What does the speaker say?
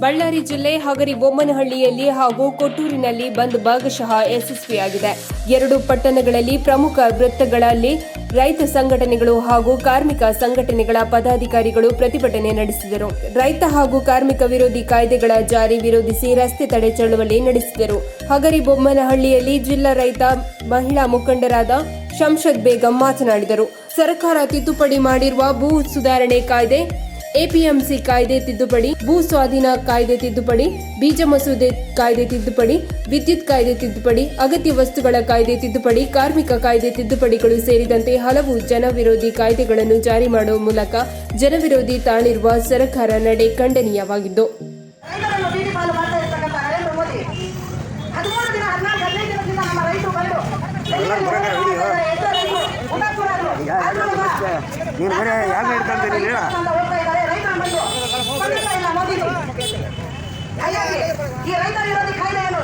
ಬಳ್ಳಾರಿ ಜಿಲ್ಲೆ ಹಗರಿಬೊಮ್ಮನಹಳ್ಳಿಯಲ್ಲಿ ಹಾಗೂ ಕೊಟ್ಟೂರಿನಲ್ಲಿ ಬಂದ್ ಭಾಗಶಃ ಯಶಸ್ವಿಯಾಗಿದೆ. ಎರಡು ಪಟ್ಟಣಗಳಲ್ಲಿ ಪ್ರಮುಖ ವೃತ್ತಗಳಲ್ಲಿ ರೈತ ಸಂಘಟನೆಗಳು ಹಾಗೂ ಕಾರ್ಮಿಕ ಸಂಘಟನೆಗಳ ಪದಾಧಿಕಾರಿಗಳು ಪ್ರತಿಭಟನೆ ನಡೆಸಿದರು. ರೈತ ಹಾಗೂ ಕಾರ್ಮಿಕ ವಿರೋಧಿ ಕಾಯ್ದೆಗಳ ಜಾರಿ ವಿರೋಧಿಸಿ ರಸ್ತೆ ತಡೆ ಚಳವಳಿ ನಡೆಸಿದರು. ಹಗರಿಬೊಮ್ಮನಹಳ್ಳಿಯಲ್ಲಿ ಜಿಲ್ಲಾ ರೈತ ಮಹಿಳಾ ಮುಖಂಡರಾದ ಶಂಷದ್ ಬೇಗಂ ಮಾತನಾಡಿದರು. ಸರ್ಕಾರ ತಿದ್ದುಪಡಿ ಮಾಡಿರುವ ಭೂ ಸುಧಾರಣೆ ಕಾಯ್ದೆ, ಎಪಿಎಂಸಿ ಕಾಯ್ದೆ ತಿದ್ದುಪಡಿ, ಭೂ ಸ್ವಾಧೀನ ಕಾಯ್ದೆ ತಿದ್ದುಪಡಿ, ಬೀಜ ಮಸೂದೆ ಕಾಯ್ದೆ ತಿದ್ದುಪಡಿ, ವಿದ್ಯುತ್ ಕಾಯ್ದೆ ತಿದ್ದುಪಡಿ, ಅಗತ್ಯ ವಸ್ತುಗಳ ಕಾಯ್ದೆ ತಿದ್ದುಪಡಿ, ಕಾರ್ಮಿಕ ಕಾಯ್ದೆ ತಿದ್ದುಪಡಿಗಳು ಸೇರಿದಂತೆ ಹಲವು ಜನವಿರೋಧಿ ಕಾಯ್ದೆಗಳನ್ನು ಜಾರಿ ಮಾಡುವ ಮೂಲಕ ಜನವಿರೋಧಿ ತಾಳಿರುವ ಸರ್ಕಾರ ನಡೆ ಖಂಡನೀಯವಾಗಿದ್ದು, ಈ ರೈತ ವಿರೋಧಿ ಕಾಯ್ದೆಯನ್ನು